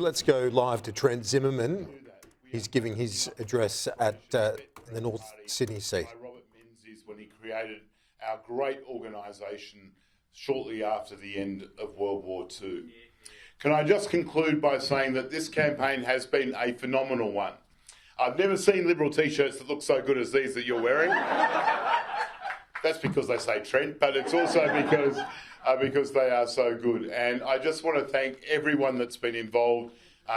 Let's go live to Trent Zimmerman. He's giving his address at in the North Sydney seat. Robert Menzies when he created our great organisation shortly after the end of World War II. Can I just conclude by saying that this campaign has been a phenomenal one. I've never seen Liberal T-shirts that look so good as these that you're wearing. That's because they say Trent, but it's also because they are so good. And I just want to thank everyone that's been involved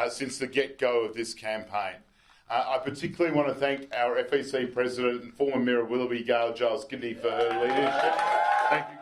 since the get-go of this campaign. I particularly want to thank our FEC President and former Mayor of Willoughby, Gail Giles-Kidney, for her leadership. Thank you,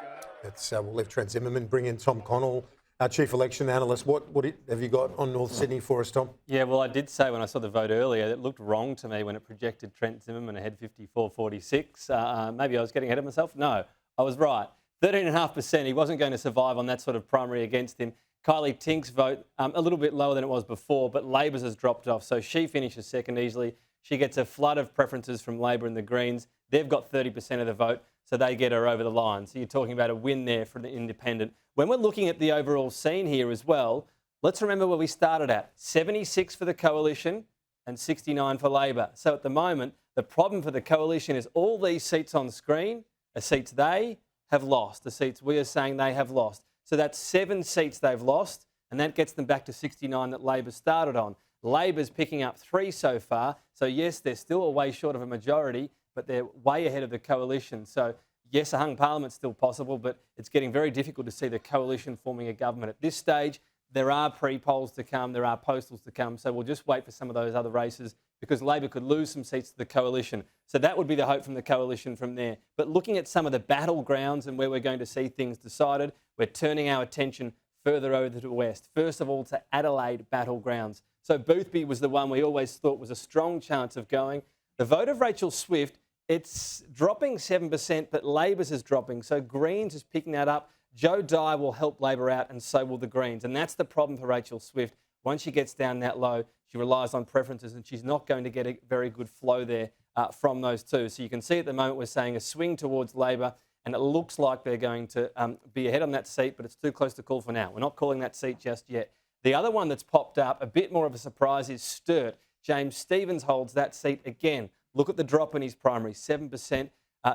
Gail. We'll leave Trent Zimmerman, bring in Tom Connell, our Chief Election Analyst. What have you got on North Sydney for us, Tom? Yeah, well, I did say when I saw the vote earlier, it looked wrong to me when it projected Trent Zimmerman ahead 54-46. Maybe I was getting ahead of myself. No, I was right. 13.5%. He wasn't going to survive on that sort of primary against him. Kylea Tink's vote, a little bit lower than it was before, but Labor's has dropped off. So she finishes second easily. She gets a flood of preferences from Labor and the Greens. They've got 30% of the vote, so they get her over the line. So you're talking about a win there for the independent. When we're looking at the overall scene here as well, let's remember where we started at. 76 for the Coalition and 69 for Labor. So at the moment, the problem for the Coalition is all these seats on screen are seats they have lost, the seats we are saying they have lost. So that's 7 seats they've lost, and that gets them back to 69 that Labor started on. Labor's picking up 3 so far. So yes, they're still a way short of a majority, but they're way ahead of the Coalition. So yes, a hung parliament's still possible, but it's getting very difficult to see the Coalition forming a government. At this stage, there are pre-polls to come, there are postals to come, so we'll just wait for some of those other races because Labor could lose some seats to the Coalition. So that would be the hope from the Coalition from there. But looking at some of the battlegrounds and where we're going to see things decided, we're turning our attention further over to the west. First of all, to Adelaide battlegrounds. So Boothby was the one we always thought was a strong chance of going. The vote of Rachel Swift, it's dropping 7%, but Labor's is dropping. So Greens is picking that up. Joe Dye will help Labor out, and so will the Greens. And that's the problem for Rachel Swift. Once she gets down that low, she relies on preferences, and she's not going to get a very good flow there from those two. So you can see at the moment we're saying a swing towards Labor, and it looks like they're going to be ahead on that seat, but it's too close to call for now. We're not calling that seat just yet. The other one that's popped up, a bit more of a surprise, is Sturt. James Stephens holds that seat again. Look at the drop in his primary, 7%.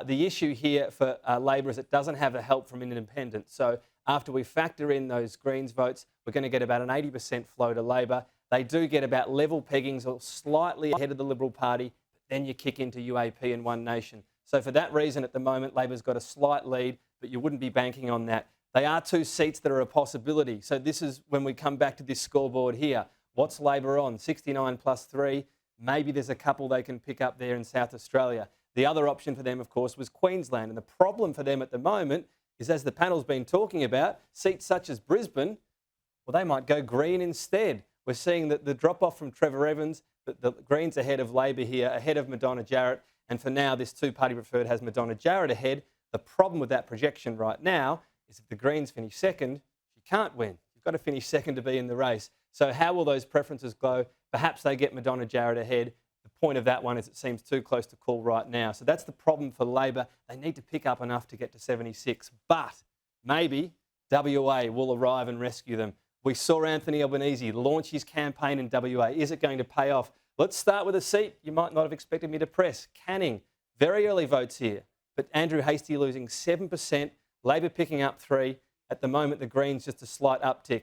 The issue here for Labor is it doesn't have the help from independents. So after we factor in those Greens votes, we're going to get about an 80% flow to Labor. They do get about level peggings or slightly ahead of the Liberal Party. Then you kick into UAP and One Nation. So for that reason, at the moment, Labor's got a slight lead, but you wouldn't be banking on that. They are 2 seats that are a possibility. So this is when we come back to this scoreboard here. What's Labor on? 69 plus 3. Maybe there's a couple they can pick up there in South Australia. The other option for them, of course, was Queensland. And the problem for them at the moment is, as the panel's been talking about, seats such as Brisbane, well, they might go Green instead. We're seeing that the drop-off from Trevor Evans, the Greens ahead of Labor here, ahead of Madonna Jarrett. And for now, this two-party preferred has Madonna Jarrett ahead. The problem with that projection right now is if the Greens finish second, you can't win. You've got to finish second to be in the race. So how will those preferences go? Perhaps they get Madonna Jarrett ahead. The point of that one is it seems too close to call right now. So that's the problem for Labor. They need to pick up enough to get to 76. But maybe WA will arrive and rescue them. We saw Anthony Albanese launch his campaign in WA. Is it going to pay off? Let's start with a seat you might not have expected me to press. Canning. Very early votes here. But Andrew Hastie losing 7%. Labor picking up 3. At the moment, the Greens just a slight uptick.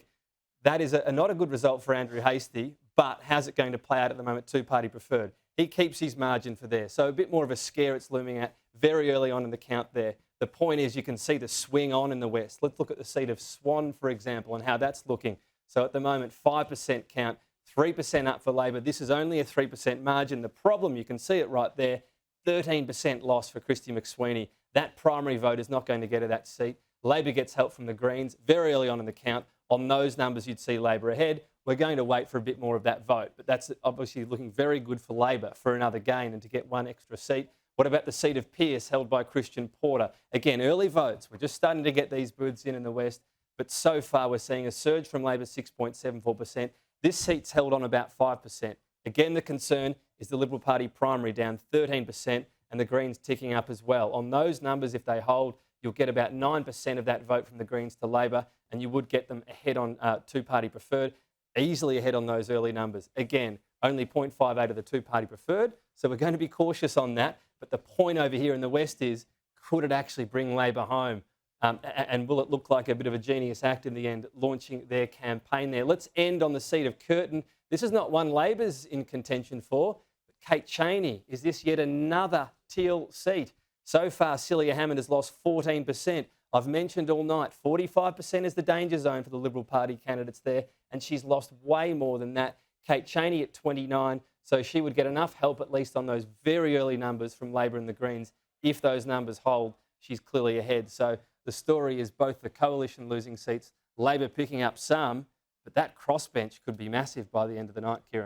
That is not a good result for Andrew Hastie, but how's it going to play out at the moment, two-party preferred? He keeps his margin for there. So a bit more of a scare it's looming at very early on in the count there. The point is you can see the swing on in the West. Let's look at the seat of Swan, for example, and how that's looking. So at the moment, 5% count, 3% up for Labor. This is only a 3% margin. The problem, you can see it right there, 13% loss for Christy McSweeney. That primary vote is not going to get her that seat. Labor gets help from the Greens very early on in the count. On those numbers, you'd see Labor ahead. We're going to wait for a bit more of that vote, but that's obviously looking very good for Labor for another gain and to get one extra seat. What about the seat of Pearce held by Christian Porter? Again, early votes. We're just starting to get these booths in the West, but so far we're seeing a surge from Labor, 6.74%. This seat's held on about 5%. Again, the concern is the Liberal Party primary down 13% and the Greens ticking up as well. On those numbers, if they hold, you'll get about 9% of that vote from the Greens to Labor, and you would get them ahead on two-party preferred. easily ahead on those early numbers. Again, only 0.58 of the two-party preferred, so we're going to be cautious on that. But the point over here in the West is, could it actually bring Labor home? And will it look like a bit of a genius act in the end, launching their campaign there? Let's end on the seat of Curtin. This is not one Labor's in contention for, but Kate Chaney. Is this yet another teal seat? So far, Celia Hammond has lost 14%. I've mentioned all night, 45% is the danger zone for the Liberal Party candidates there, and she's lost way more than that. Kate Chaney at 29, so she would get enough help at least on those very early numbers from Labor and the Greens. If those numbers hold, she's clearly ahead. So the story is both the coalition losing seats, Labor picking up some, but that crossbench could be massive by the end of the night, Kieran.